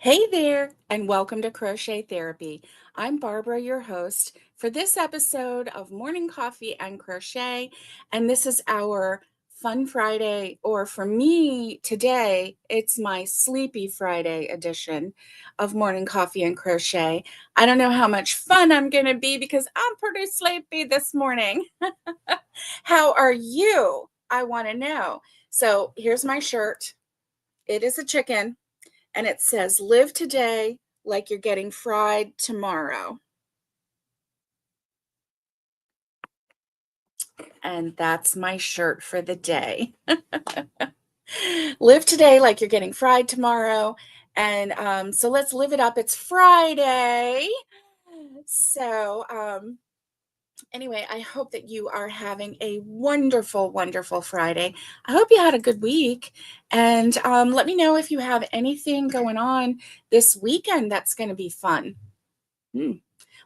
Hey there, and welcome to Crochet Therapy. I'm Barbara, your host, for this episode of Morning Coffee and Crochet. And this is our Fun Friday, or for me today, it's my Sleepy Friday edition of Morning Coffee and Crochet. I don't know how much fun I'm going to be because I'm pretty sleepy this morning. How are you? I want to know. So here's my shirt. It is a chicken. And it says, live today like you're getting fried tomorrow. And that's my shirt for the day. Live today like you're getting fried tomorrow. And so let's live it up. It's Friday. So anyway, I hope that you are having a wonderful, wonderful Friday. I hope you had a good week. And let me know if you have anything going on this weekend that's going to be fun.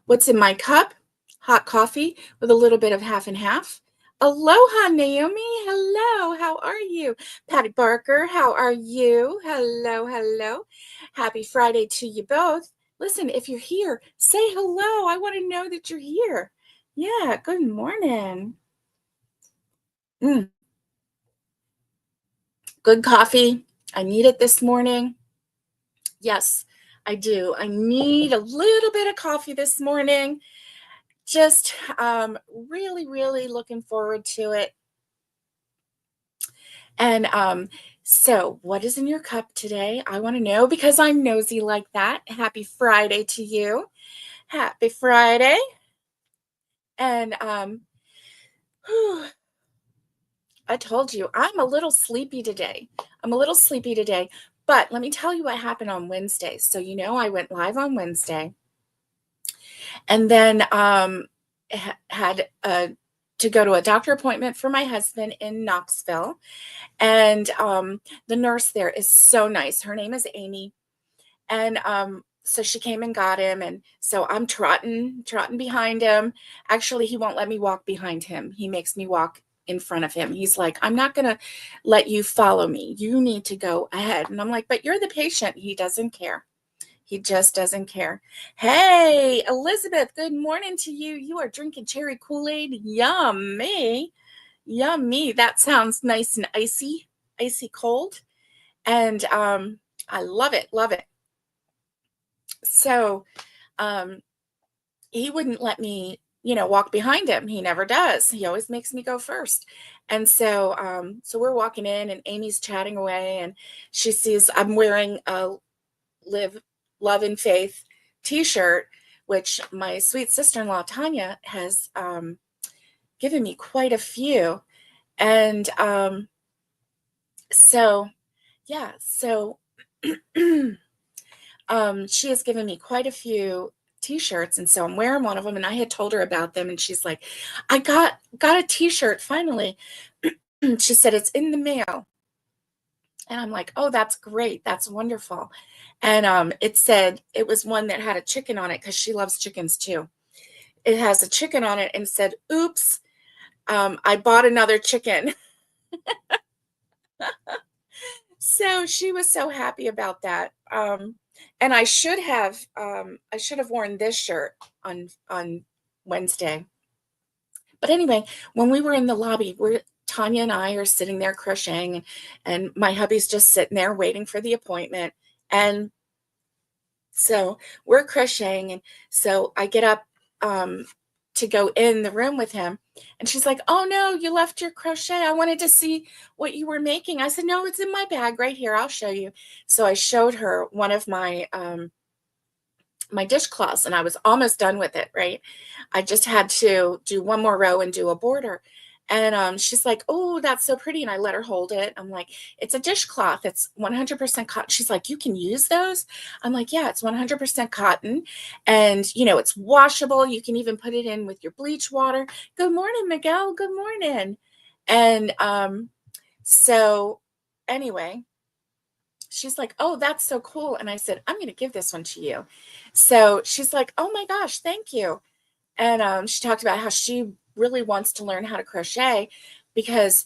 What's in my cup? Hot coffee with a little bit of half and half. Aloha, Naomi. Hello. How are you? Patty Barker, how are you? Hello, hello. Happy Friday to you both. Listen, if you're here, say hello. I want to know that you're here. Yeah, good morning. Good coffee. I need it this morning. Yes, I do. I need a little bit of coffee this morning. Just really, really looking forward to it. And so, what is in your cup today? I want to know because I'm nosy like that. Happy Friday to you. Happy Friday. And whew, I told you I'm a little sleepy today. But let me tell you what happened on Wednesday. So, I went live on Wednesday and then had to go to a doctor appointment for my husband in Knoxville. And the nurse there is so nice. Her name is Amy. And so she came and got him. And so I'm trotting behind him. Actually, he won't let me walk behind him. He makes me walk in front of him. He's like, I'm not going to let you follow me. You need to go ahead. And I'm like, but you're the patient. He doesn't care. He just doesn't care. Hey, Elizabeth, good morning to you. You are drinking cherry Kool-Aid. Yummy. Yummy. That sounds nice and icy cold. And I love it. Love it. So he wouldn't let me, walk behind him. He never does. He always makes me go first. And so we're walking in and Amy's chatting away and she sees I'm wearing a Live Love and Faith t-shirt, which my sweet sister-in-law Tanya has given me quite a few. And so she has given me quite a few t-shirts, and so I'm wearing one of them, and I had told her about them, and she's like, I got a t-shirt finally. She said it's in the mail. And I'm like, oh, that's great. That's wonderful. And it said it was one that had a chicken on it because she loves chickens too. It has a chicken on it and said, oops, I bought another chicken. So she was so happy about that. And I should have worn this shirt on Wednesday. But anyway, when we were in the lobby, Tanya and I are sitting there crocheting, and my hubby's just sitting there waiting for the appointment. And so we're crocheting, and so I get up to go in the room with him, and she's like, oh no, you left your crochet. I wanted to see what you were making. I said, no, it's in my bag right here. I'll show you. So I showed her one of my my dishcloths, and I was almost done with it, right? I just had to do one more row and do a border. And she's like, oh, that's so pretty. And I let her hold it. I'm like, it's a dishcloth. It's 100% cotton. She's like, you can use those? I'm like, yeah, it's 100% cotton. And, it's washable. You can even put it in with your bleach water. Good morning, Miguel. Good morning. And so anyway, she's like, oh, that's so cool. And I said, I'm going to give this one to you. So she's like, oh my gosh, thank you. And she talked about how she really wants to learn how to crochet because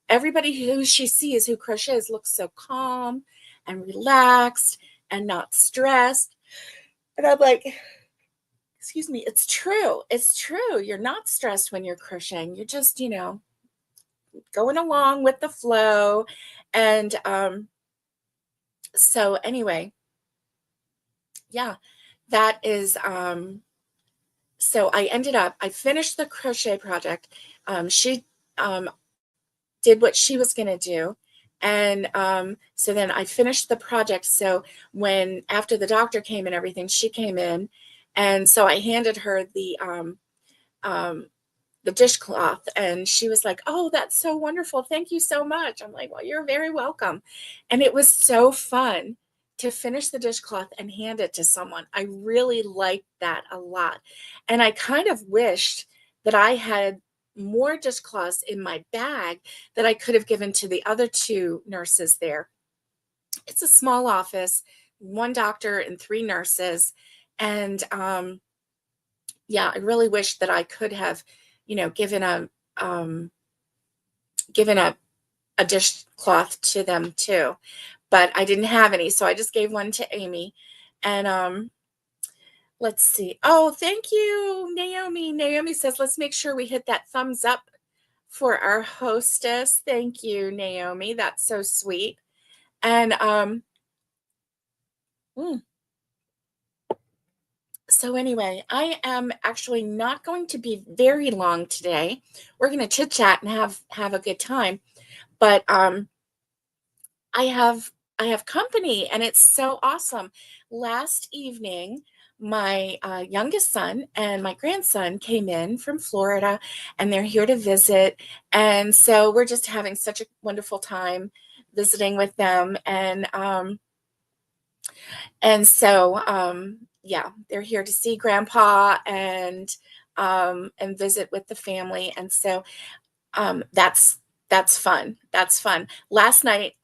everybody who she sees who crochets looks so calm and relaxed and not stressed. And I'm like, excuse me, it's true. It's true. You're not stressed when you're crocheting. You're just, going along with the flow. And so anyway, yeah, that is so I finished the crochet project. She did what she was going to do. And so then I finished the project. So when after the doctor came and everything, she came in. And so I handed her um, the dishcloth, and she was like, "Oh, that's so wonderful. Thank you so much." I'm like, "Well, you're very welcome." And it was so fun to finish the dishcloth and hand it to someone. I really liked that a lot. And I kind of wished that I had more dishcloths in my bag that I could have given to the other two nurses there. It's a small office, one doctor and three nurses. And yeah, I really wish that I could have, given um, a dishcloth to them too, but I didn't have any, so I just gave one to Amy. And let's see. Oh, thank you, Naomi. Naomi says, let's make sure we hit that thumbs up for our hostess. Thank you, Naomi. That's so sweet. And mm, so anyway, I am actually not going to be very long today. We're going to chit chat and have a good time. But I have I have company, and it's so awesome. Last evening, my youngest son and my grandson came in from Florida, and they're here to visit. And so we're just having such a wonderful time visiting with them. And so yeah, they're here to see Grandpa and visit with the family. And so that's fun. That's fun. Last night,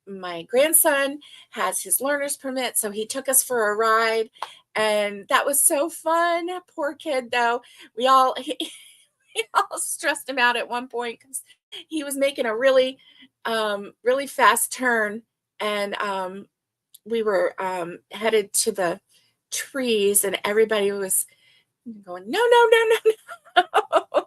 my grandson has his learner's permit, so he took us for a ride, and that was so fun. Poor kid, though. We all we all stressed him out at one point because he was making a really fast turn, and we were headed to the trees, and everybody was going, no, no, no, no, no.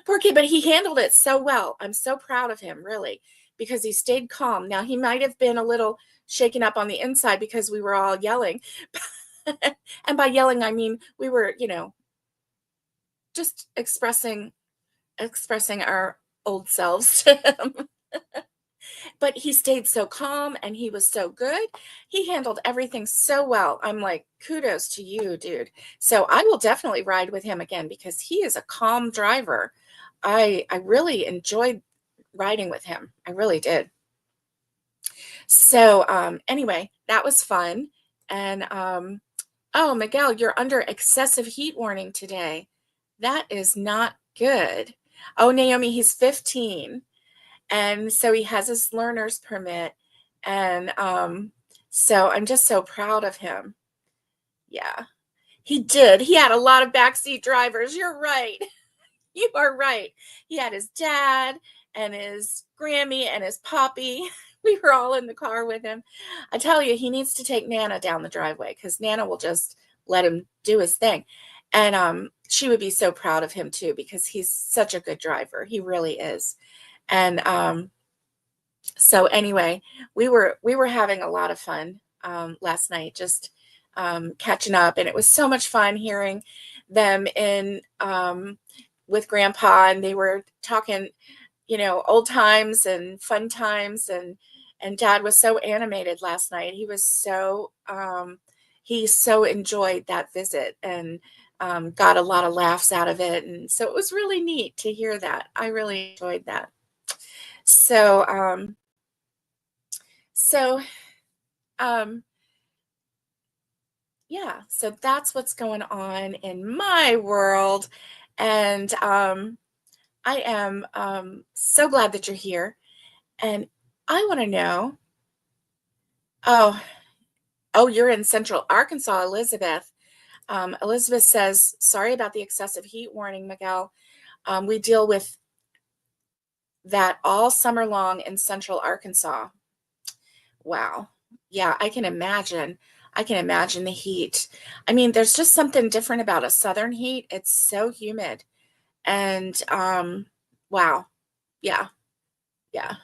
Poor kid, but he handled it so well. I'm so proud of him, really, because he stayed calm. Now, he might have been a little shaken up on the inside because we were all yelling. And by yelling, I mean we were, just expressing our old selves to him. But he stayed so calm and he was so good. He handled everything so well. I'm like, kudos to you, dude. So I will definitely ride with him again because he is a calm driver. I really enjoyed riding with him. I really did. So anyway, that was fun. And oh, Miguel, you're under excessive heat warning today. That is not good. Oh, Naomi, he's 15. And so he has his learner's permit. And so I'm just so proud of him. Yeah, he did. He had a lot of backseat drivers. You're right. You are right. He had his dad and his Grammy and his Poppy. We were all in the car with him. I tell you, he needs to take Nana down the driveway because Nana will just let him do his thing. And she would be so proud of him too because he's such a good driver. He really is. And so anyway, we were having a lot of fun last night, just catching up, and it was so much fun hearing them in with Grandpa, and they were talking, old times and fun times, and Dad was so animated last night. He so enjoyed that visit and got a lot of laughs out of it, and so it was really neat to hear that. I really enjoyed that. So so um yeah, so that's what's going on in my world. And I am so glad that you're here. And I want to know, oh, oh, you're in Central Arkansas, Elizabeth. Elizabeth says, sorry about the excessive heat warning, Miguel. We deal with that all summer long in Central Arkansas. Wow. Yeah, I can imagine. I can imagine the heat. I mean, there's just something different about a southern heat. It's so humid. And wow. Yeah. Yeah.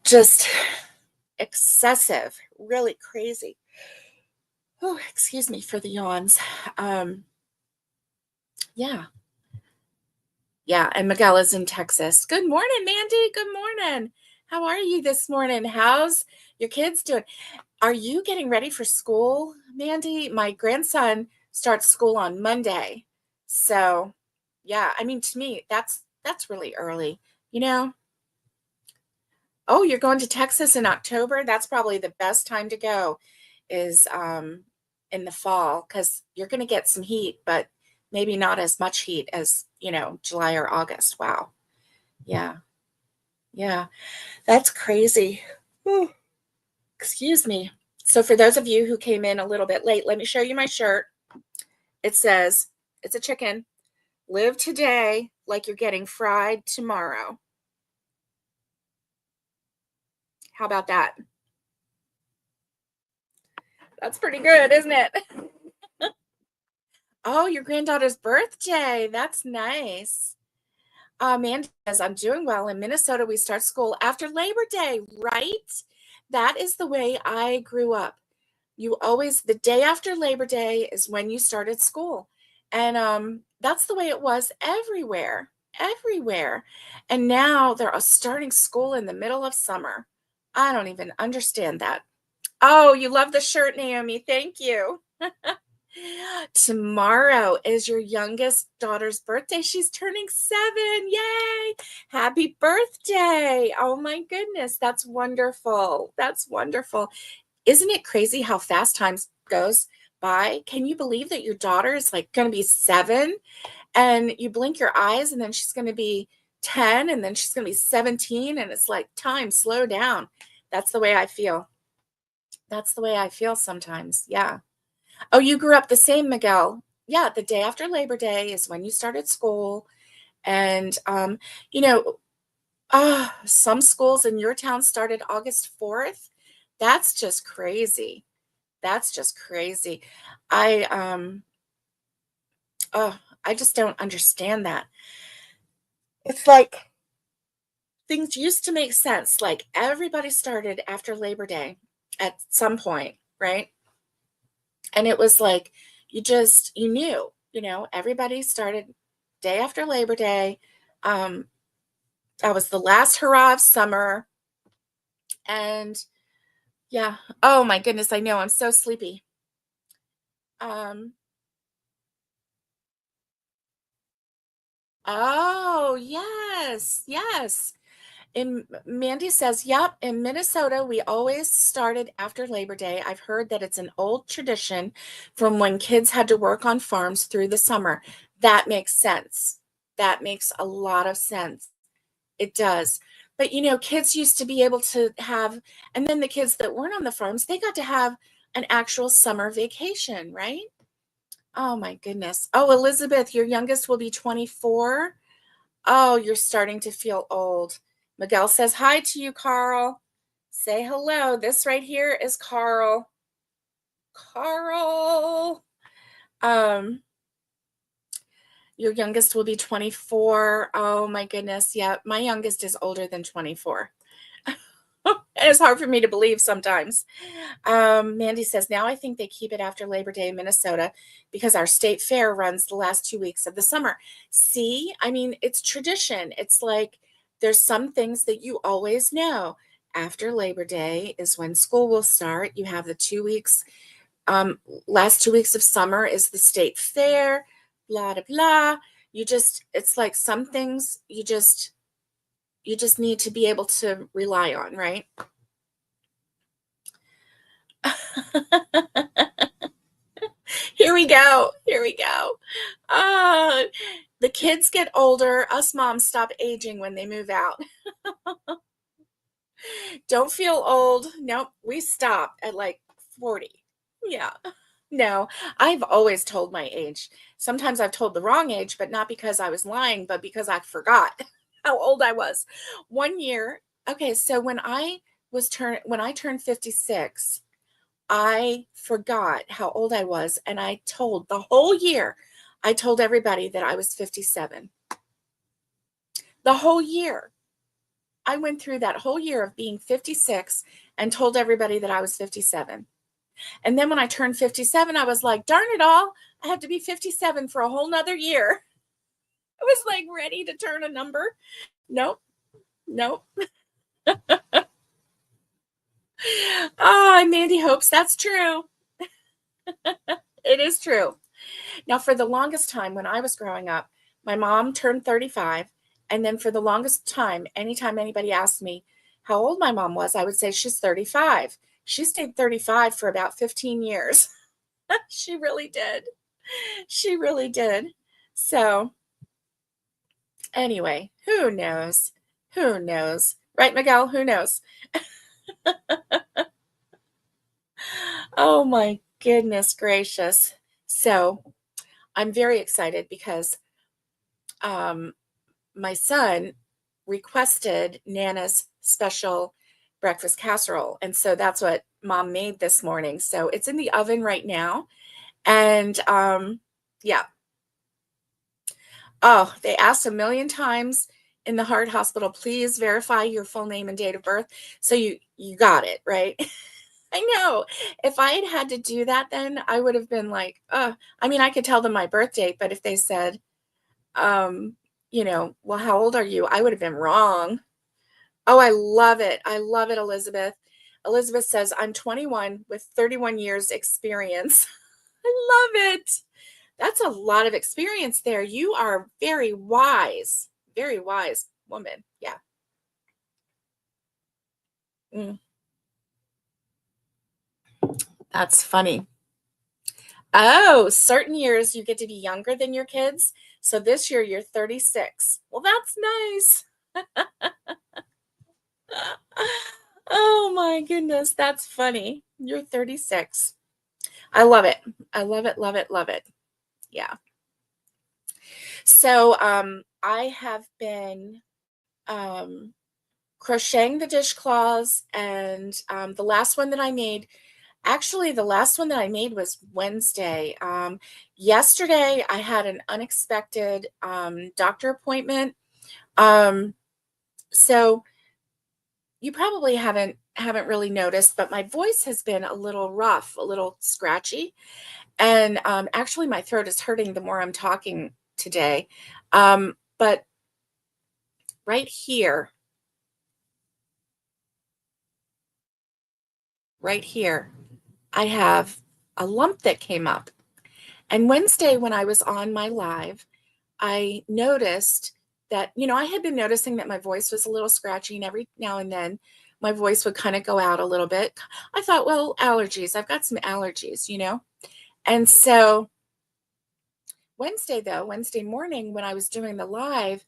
Just excessive, really crazy. Oh, excuse me for the yawns. Um, yeah. Yeah, and Miguel is in Texas. Good morning, Mandy. Good morning. How are you this morning? How's your kids doing? Are you getting ready for school, Mandy? My grandson starts school on Monday. So, yeah, I mean to me, that's really early, you know? Oh, you're going to Texas in October? That's probably the best time to go is in the fall because you're going to get some heat, but maybe not as much heat as, July or August. Wow. Yeah. Yeah. That's crazy. Whew. Excuse me. So for those of you who came in a little bit late, let me show you my shirt. It says, it's a chicken. Live today like you're getting fried tomorrow. How about that? That's pretty good, isn't it? Oh, your granddaughter's birthday. That's nice. Amanda says, I'm doing well. In Minnesota, we start school after Labor Day, right? That is the way I grew up. You always, the day after Labor Day is when you started school. And that's the way it was everywhere, everywhere. And now they're starting school in the middle of summer. I don't even understand that. Oh, you love the shirt, Naomi. Thank you. Tomorrow is your youngest daughter's birthday. She's turning 7. Yay! Happy birthday. Oh my goodness. That's wonderful. That's wonderful. Isn't it crazy how fast time goes by? Can you believe that your daughter is like going to be 7 and you blink your eyes and then she's going to be 10 and then she's going to be 17 and it's like time slow down. That's the way I feel. That's the way I feel sometimes. Yeah. Oh, you grew up the same, Miguel. Yeah, the day after Labor Day is when you started school. And, you know, some schools in your town started August 4th. That's just crazy. That's just crazy. I, oh, I just don't understand that. It's like things used to make sense. Like everybody started after Labor Day at some point, right? And it was like you knew, everybody started day after Labor Day. Um, that was the last hurrah of summer. And yeah, oh my goodness, I know I'm so sleepy. Um, oh yes, yes. In Mandy says, yep, in Minnesota, we always started after Labor Day. I've heard that it's an old tradition from when kids had to work on farms through the summer. That makes sense. That makes a lot of sense. It does. But kids used to be able to have, and then the kids that weren't on the farms, they got to have an actual summer vacation, right? Oh my goodness. Oh, Elizabeth, your youngest will be 24. Oh, you're starting to feel old. Miguel says hi to you, Carl. Say hello. This right here is Carl. Carl. Um, your youngest will be 24. Oh my goodness. Yeah, my youngest is older than 24. It's hard for me to believe sometimes. Mandy says, now I think they keep it after Labor Day in Minnesota because our state fair runs the last 2 weeks of the summer. See, I mean, it's tradition. It's like there's some things that you always know. After Labor Day is when school will start. You have the 2 weeks, last 2 weeks of summer is the state fair, blah, blah, blah. It's like some things you just need to be able to rely on, right? Here we go. Here we go. Uh, the kids get older. Us moms stop aging when they move out. Don't feel old. Nope. We stop at like 40. Yeah. No, I've always told my age. Sometimes I've told the wrong age, but not because I was lying, but because I forgot how old I was. One year, okay, so when I when I turned 56, I forgot how old I was, and I told the whole year, I told everybody that I was 57. The whole year. I went through that whole year of being 56 and told everybody that I was 57. And then when I turned 57, I was like, darn it all, I have to be 57 for a whole nother year. I was like ready to turn a number. Nope, nope. Oh, Mandy hopes that's true. It is true. Now, for the longest time when I was growing up, my mom turned 35. And then for the longest time, anytime anybody asked me how old my mom was, I would say she's 35. She stayed 35 for about 15 years. She really did. She really did. So, anyway, who knows? Who knows? Right, Miguel? Who knows? Oh my goodness gracious. So, I'm very excited because um, my son requested Nana's special breakfast casserole. And so that's what mom made this morning. So it's in the oven right now. And yeah. Oh, they asked a million times in the heart hospital, please verify your full name and date of birth. So you got it, right? I know. If I had had to do that, then I would have been like, I mean, I could tell them my birth date, but if they said, um, well, how old are you? I would have been wrong. Oh, I love it. I love it, Elizabeth. Elizabeth says, I'm 21 with 31 years experience. I love it. That's a lot of experience there. You are very wise woman. Yeah. Mm, that's funny. Oh, certain years you get to be younger than your kids. So this year you're 36. Well, that's nice. Oh my goodness, that's funny. You're 36. I love it. I love it, love it, love it. Yeah. So I have been crocheting the dishcloths, and the last one that I made, actually, the last one that I made was Wednesday. Yesterday, I had an unexpected doctor appointment. So you probably haven't really noticed, but my voice has been a little rough, a little scratchy, and actually, my throat is hurting the more I'm talking today. But right here, right here, I have a lump that came up. And Wednesday, when I was on my live, I noticed that, I had been noticing that my voice was a little scratchy, and every now and then my voice would kind of go out a little bit. I thought, well, allergies. I've got some allergies. And so Wednesday morning when I was doing the live,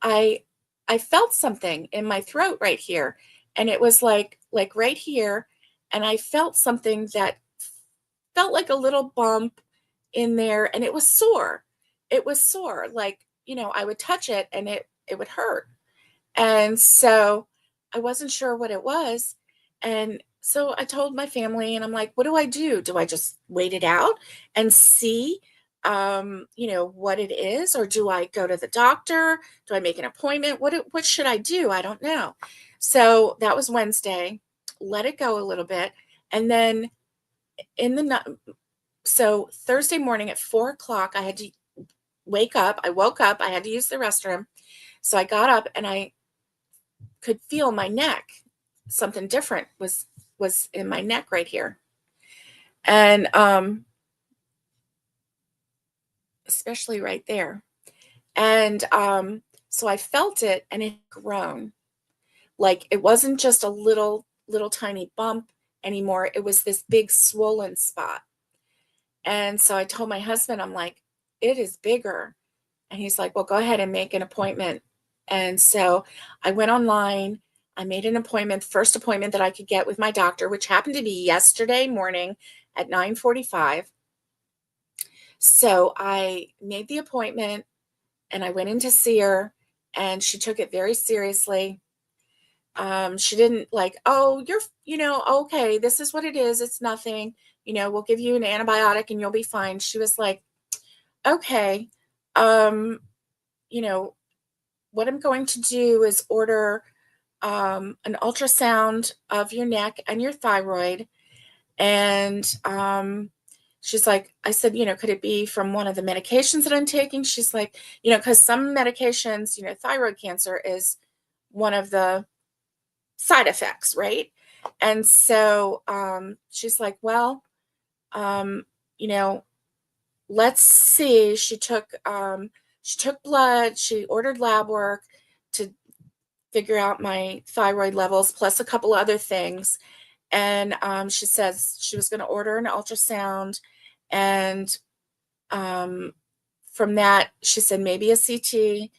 I I felt something in my throat right here, and it was like right here, and I felt something that felt like a little bump in there, and it was sore. It was sore, like, I would touch it and it would hurt. And so I wasn't sure what it was. And so I told my family, and I'm like, what do I do? Do I just wait it out and see what it is, or do I go to the doctor? Do I make an appointment? What should I do? I don't know. So that was Wednesday. Let it go a little bit. And then in the so Thursday morning at 4 o'clock, I had to wake up. I woke up. I had to use the restroom. So I got up and I could feel my neck. Something different was in my neck right here. And especially right there. And so I felt it, and it had grown. Like, it wasn't just a little tiny bump anymore. It was this big swollen spot. And so I told my husband, I'm like, it is bigger. And he's like, well, go ahead and make an appointment. And so I went online. I made an appointment, first appointment that I could get with my doctor, which happened to be yesterday morning at 9:45. So I made the appointment, and I went in to see her, and she took it very seriously. She didn't like, oh, okay, this is what it is. It's nothing. We'll give you an antibiotic and you'll be fine. She was like, okay, um, you know, what I'm going to do is order an ultrasound of your neck and your thyroid. And she's like, I said, could it be from one of the medications that I'm taking? She's like, because some medications, thyroid cancer is one of the side effects, right? And so she's like, well, um, you know, let's see. She took blood, she ordered lab work to figure out my thyroid levels, plus a couple other things. And she says she was going to order an ultrasound. And um, from that, she said maybe a CT.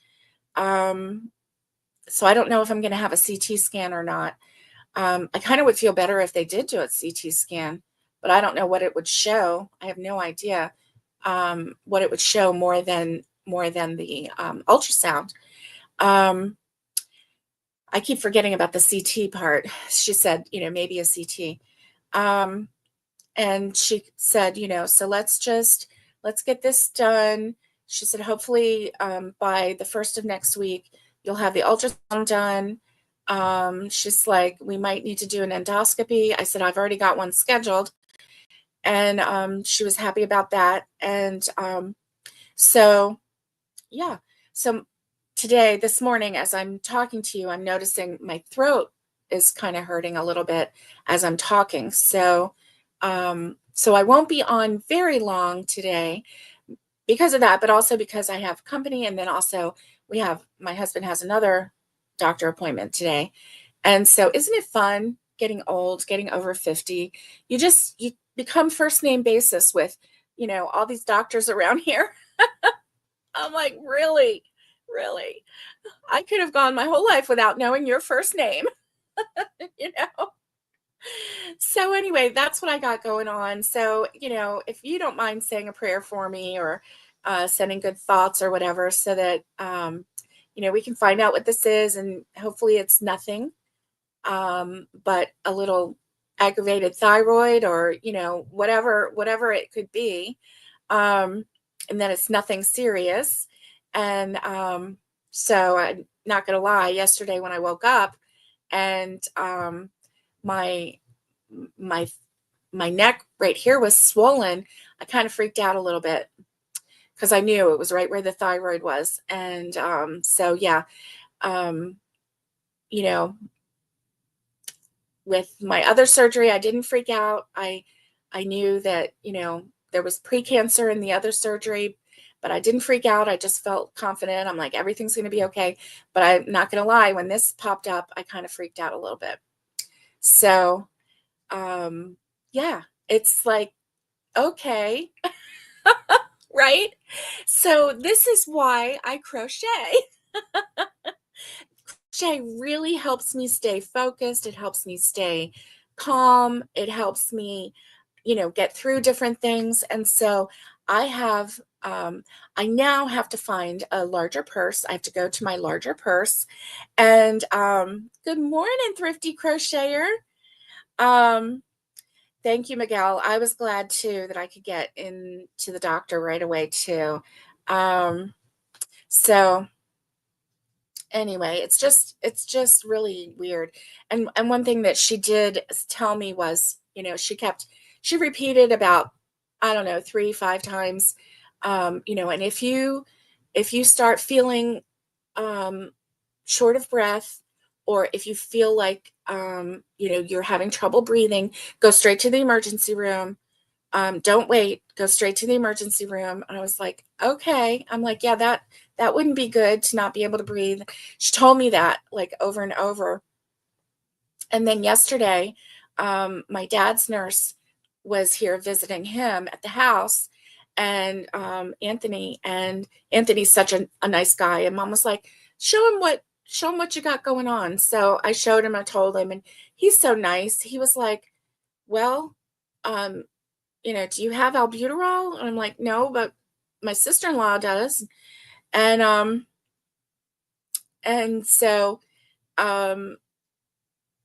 So I don't know if I'm going to have a CT scan or not. I kind of would feel better if they did do a CT scan, but I don't know what it would show. I have no idea what it would show more than the ultrasound. Um, I keep forgetting about the CT part. She said, maybe a CT. And she said, so let's get this done. She said, hopefully by the first of next week, you'll have the ultrasound done. She's like, we might need to do an endoscopy. I said, I've already got one scheduled. And she was happy about that. And so, yeah. So today, this morning, as I'm talking to you, I'm noticing my throat is kind of hurting a little bit as I'm talking. So I won't be on very long today because of that, but also because I have company. And then also my husband has another doctor appointment today. And so isn't it fun getting old, getting over 50? You become first name basis with, all these doctors around here. I'm like, really, really? I could have gone my whole life without knowing your first name, you know? So anyway, that's what I got going on. So, if you don't mind saying a prayer for me or sending good thoughts or whatever, so that, we can find out what this is, and hopefully it's nothing but a little aggravated thyroid or, whatever it could be. And then it's nothing serious. And so I'm not going to lie, yesterday when I woke up and my my my neck right here was swollen, I kind of freaked out a little bit because I knew it was right where the thyroid was. And so yeah, um, you know, with my other surgery, I didn't freak out. I knew that, there was precancer in the other surgery, but I didn't freak out. I just felt confident. I'm like, everything's going to be okay. But I'm not going to lie, when this popped up, I kind of freaked out a little bit. So, yeah, it's like, okay, right? So this is why I crochet. Crochet really helps me stay focused. It helps me stay calm. It helps me, get through different things. And so I have, I now have to find a larger purse. I have to go to my larger purse. And good morning, thrifty crocheter. Um, Thank you, Miguel. I was glad too that I could get into the doctor right away too. Um, so anyway, it's just really weird. And one thing that she did tell me was, she repeated about, I don't know, 3, 5 times, and if you start feeling um short of breath, or if you feel like you're having trouble breathing, go straight to the emergency room. Don't wait, go straight to the emergency room. And I was like, okay. I'm like, yeah, that wouldn't be good to not be able to breathe. She told me that like over and over. And then yesterday, my dad's nurse was here visiting him at the house, and Anthony's such a nice guy. And mom was like, show him what you got going on. So I showed him, I told him, and he's so nice. He was like, well, um, do you have albuterol? And I'm like, no, but my sister-in-law does. And so um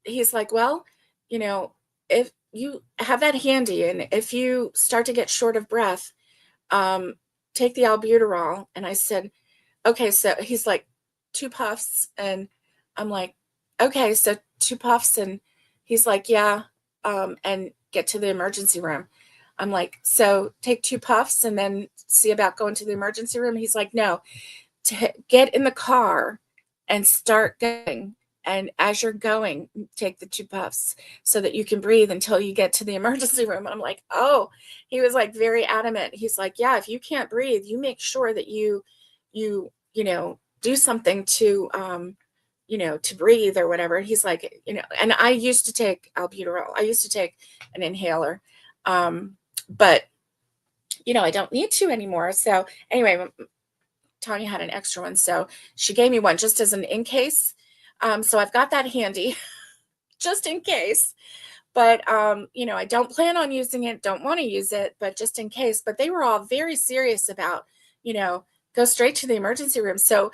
he's like, well, you know, if you have that handy and if you start to get short of breath, um, take the albuterol. And I said, okay. So he's like, 2 puffs. And I'm like, okay, so 2 puffs. And he's like, yeah, and get to the emergency room. I'm like, so take 2 puffs and then see about going to the emergency room. He's like, no, to get in the car and start going. And as you're going, take the 2 puffs so that you can breathe until you get to the emergency room. I'm like, oh, he was like very adamant. He's like, yeah, if you can't breathe, you make sure that do something to, to breathe or whatever. He's like, and I used to take albuterol. I used to take an inhaler. But, I don't need to anymore. So anyway, Tanya had an extra one, so she gave me one just as an in case. So I've got that handy just in case. But I don't plan on using it, don't want to use it, but just in case. But they were all very serious about, go straight to the emergency room. So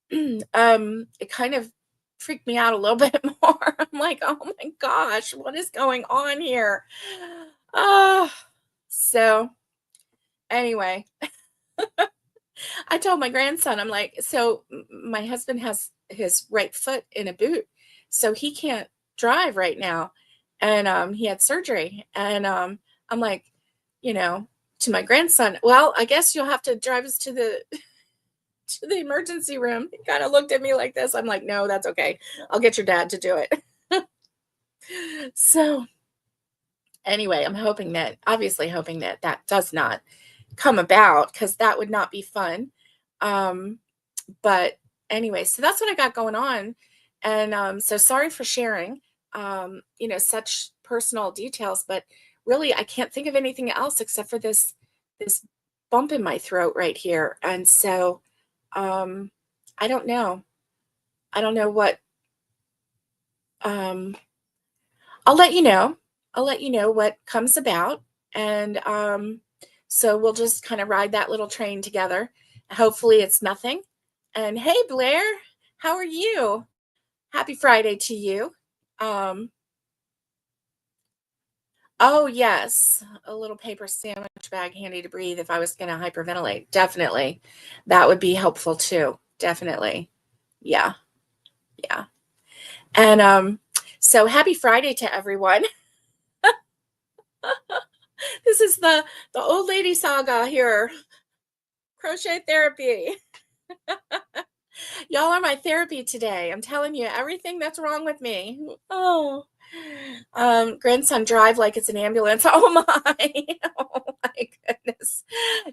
it kind of freaked me out a little bit more. I'm like, oh my gosh, what is going on here? So anyway. I told my grandson, I'm like, so my husband has his right foot in a boot, so he can't drive right now. And he had surgery. And I'm like, to my grandson, well, I guess you'll have to drive us to the to the emergency room. He kind of looked at me like this. I'm like, no, that's okay. I'll get your dad to do it. So anyway, I'm obviously hoping that that does not come about, because that would not be fun. But anyway, so that's what I got going on. And so sorry for sharing, such personal details, but really I can't think of anything else except for this bump in my throat right here. And so I don't know. I don't know what um I'll let you know. I'll let you know what comes about. And so we'll just kind of ride that little train together. Hopefully it's nothing. And hey, Blair, how are you? Happy Friday to you. Um, oh, yes, a little paper sandwich bag handy to breathe if I was going to hyperventilate. Definitely. That would be helpful too. Definitely. Yeah. Yeah. And so happy Friday to everyone. This is the old lady saga here. Crochet therapy. Y'all are my therapy today. I'm telling you everything that's wrong with me. Oh, grandson drive like it's an ambulance. Oh my, oh my goodness.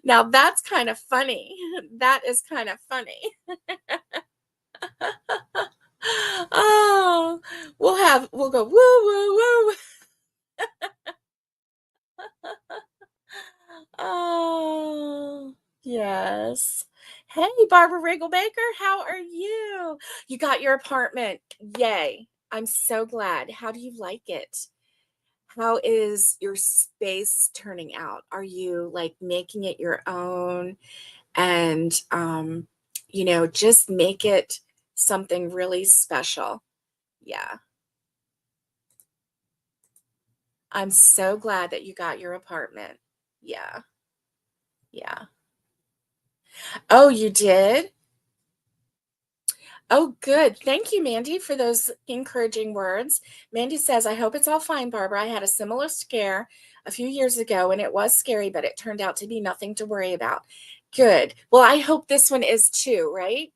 Now that's kind of funny. That is kind of funny. Oh, we'll go woo, woo, woo. Oh, yes. Hey, Barbara Rigglebaker, how are you? You got your apartment. Yay. I'm so glad. How do you like it? How is your space turning out? Are you like making it your own and just make it something really special? Yeah. I'm so glad that you got your apartment. Yeah. Yeah. Oh, you did? Oh, good. Thank you, Mandy, for those encouraging words. Mandy says, I hope it's all fine, Barbara. I had a similar scare a few years ago and it was scary, but it turned out to be nothing to worry about. Good. Well, I hope this one is too, right?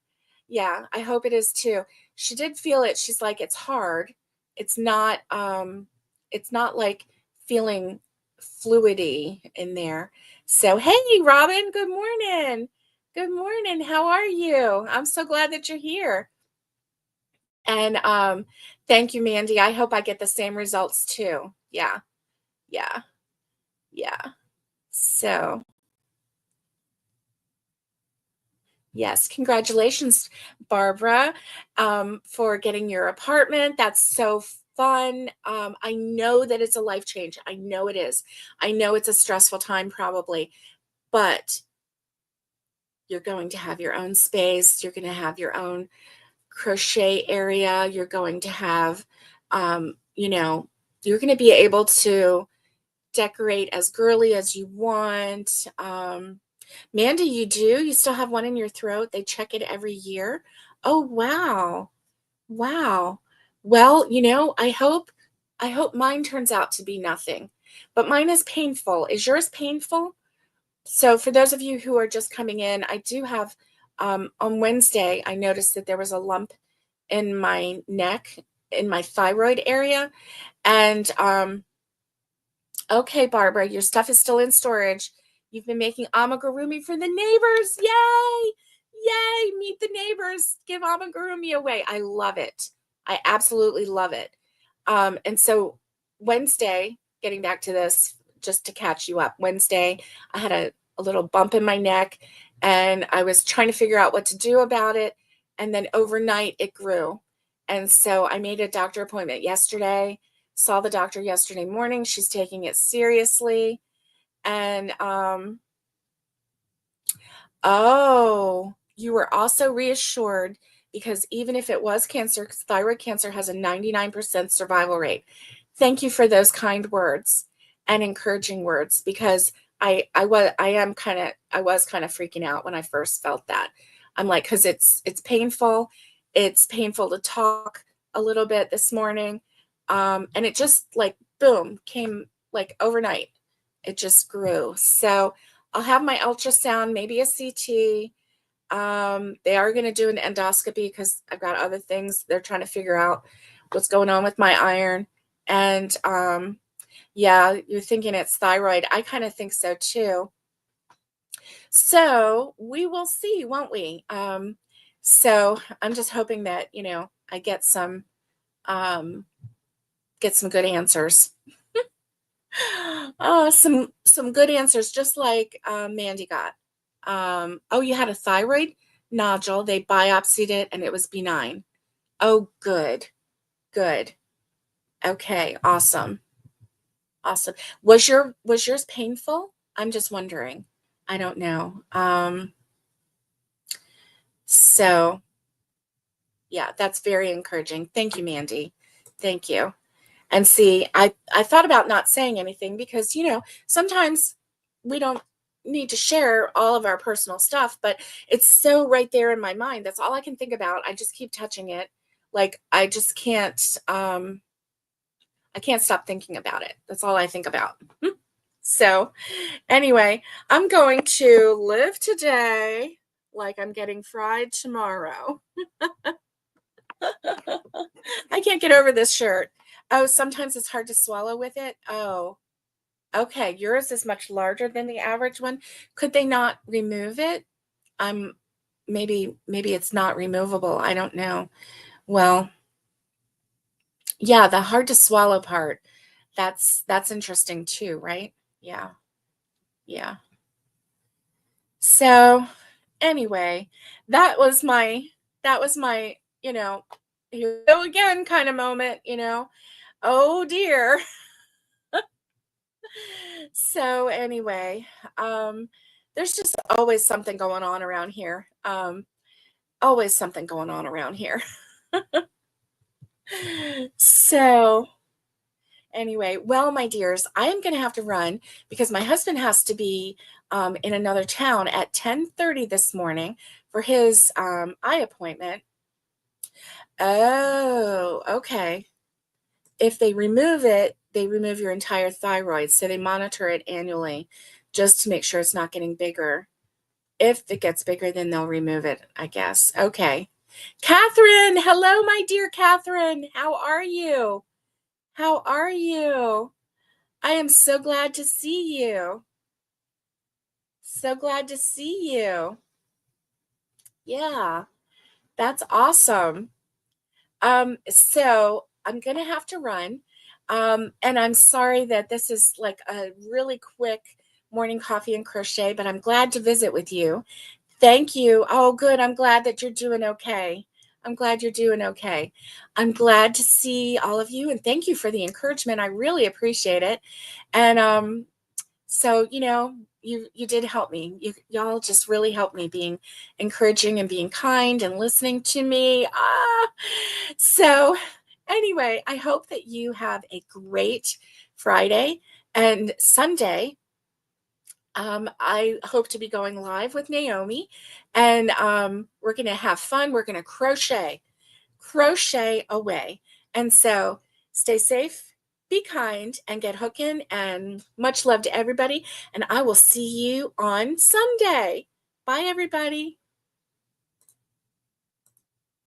Yeah, I hope it is too. She did feel it. She's like, it's hard. It's not like feeling fluidy in there. So, hey, Robin, good morning. Good morning. How are you? I'm so glad that you're here. And thank you, Mandy. I hope I get the same results too. Yeah. Yeah. Yeah. So, yes, congratulations, Barbara, for getting your apartment. That's so fun. I know that it's a life change. I know it is. I know it's a stressful time probably, but you're going to have your own space. You're going to have your own crochet area. You're going to have You know, you're going to be able to decorate as girly as you want. Mandy, you do? You still have one in your throat? They check it every year? Oh, wow. Wow. Well, I hope mine turns out to be nothing. But mine is painful. Is yours painful? So for those of you who are just coming in, I do have on Wednesday, I noticed that there was a lump in my neck, in my thyroid area. And okay, Barbara, your stuff is still in storage. You've been making amigurumi for the neighbors. Yay! Yay! Meet the neighbors. Give amigurumi away. I love it. I absolutely love it. And so Wednesday, getting back to this, just to catch you up, Wednesday, I had a little bump in my neck and I was trying to figure out what to do about it. And then overnight it grew. And so I made a doctor appointment yesterday, saw the doctor yesterday morning. She's taking it seriously. And oh, you were also reassured because even if it was cancer, thyroid cancer has a 99% survival rate. Thank you for those kind words and encouraging words, because I was kind of freaking out when I first felt that. I'm like, because it's painful. It's painful to talk a little bit this morning. And it just like, boom, came like overnight. It just grew. So I'll have my ultrasound, maybe a CT. They are going to do an endoscopy because I've got other things. They're trying to figure out what's going on with my iron. And yeah, you're thinking it's thyroid. I kind of think so too. So we will see, won't we? So I'm just hoping that, I get some good answers. Oh, some good answers, just like Mandy got. Oh, you had a thyroid nodule. They biopsied it and it was benign. Oh, good. Good. Okay, awesome. Awesome. Was yours painful? I'm just wondering. I don't know. So yeah, that's very encouraging. Thank you, Mandy. Thank you. And see, I thought about not saying anything because, sometimes we don't need to share all of our personal stuff, but it's so right there in my mind. That's all I can think about. I just keep touching it. Like I just I can't stop thinking about it. That's all I think about. So anyway, I'm going to live today like I'm getting fried tomorrow. I can't get over this shirt. Oh, sometimes it's hard to swallow with it. Oh, okay. Yours is much larger than the average one. Could they not remove it? Maybe it's not removable. I don't know. Well, yeah, the hard to swallow part. That's interesting too, right? Yeah. Yeah. So anyway, that was my, here we go again kind of moment. Oh dear. So anyway, there's just always something going on around here. Always something going on around here. So anyway, well, my dears, I am going to have to run because my husband has to be in another town at 10:30 this morning for his eye appointment. Oh, okay. If they remove it, they remove your entire thyroid. So they monitor it annually just to make sure it's not getting bigger. If it gets bigger, then they'll remove it, I guess. Okay. Catherine, hello, my dear Catherine. How are you? How are you? I am so glad to see you. So glad to see you. Yeah, that's awesome. So I'm gonna have to run. And I'm sorry that this is like a really quick morning coffee and crochet, but I'm glad to visit with you. Thank you. Oh, good. I'm glad that you're doing okay. I'm glad you're doing okay. I'm glad to see all of you, and thank you for the encouragement. I really appreciate it. And so you did help me. Y'all just really helped me, being encouraging and being kind and listening to me. So Anyway, I hope that you have a great Friday and Sunday. I hope to be going live with Naomi, and we're going to have fun. We're going to crochet away. And so stay safe, be kind, and get hooking. And much love to everybody. And I will see you on Sunday. Bye, everybody.